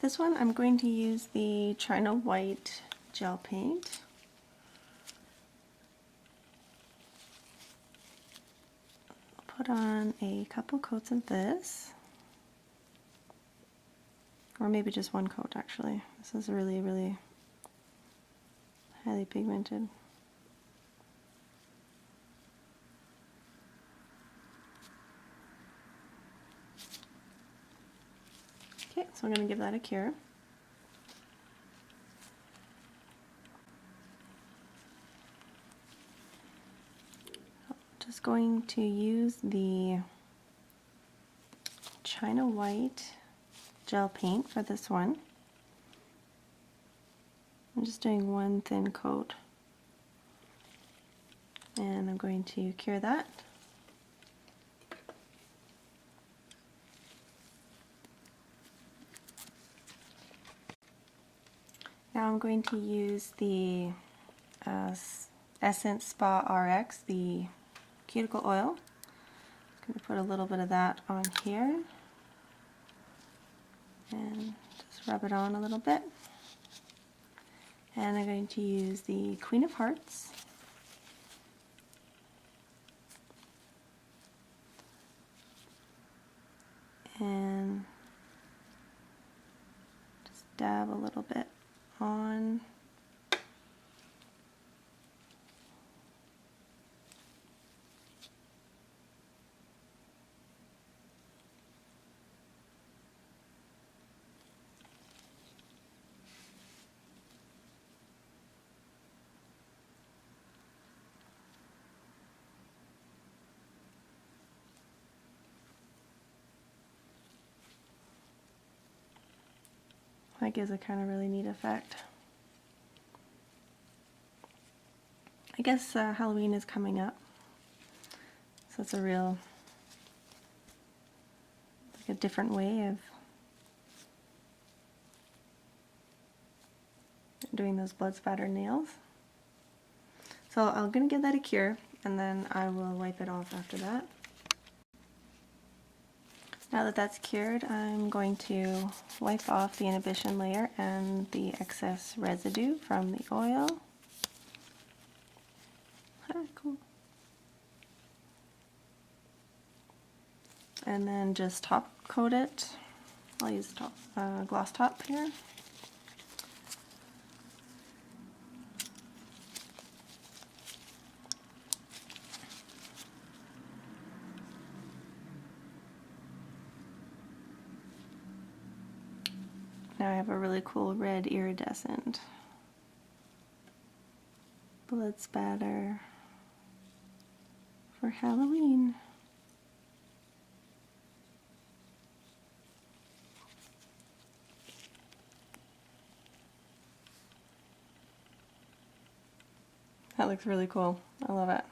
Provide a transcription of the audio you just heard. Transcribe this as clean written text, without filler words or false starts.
This one I'm going to use the China White gel paint. I'll put on a couple coats of this, or maybe just one coat actually. This is really, really highly pigmented. Okay, so I'm going to give that a cure. Just going to use the China White gel paint for this one. I'm just doing one thin coat, and I'm going to cure that. Now I'm going to use the Essence Spa RX, the cuticle oil. I'm going to put a little bit of that on here and just rub it on a little bit. And I'm going to use the Queen of Hearts. And just dab a little bit on. That gives a kind of really neat effect. I guess Halloween is coming up, so it's a real, like a different way of doing those blood spatter nails. So I'm going to give that a cure, and then I will wipe it off after that. Now that that's cured, I'm going to wipe off the inhibition layer and the excess residue from the oil. Cool. And then just top coat it. I'll use gloss top here. Now I have a really cool red iridescent blood spatter for Halloween. That looks really cool. I love it.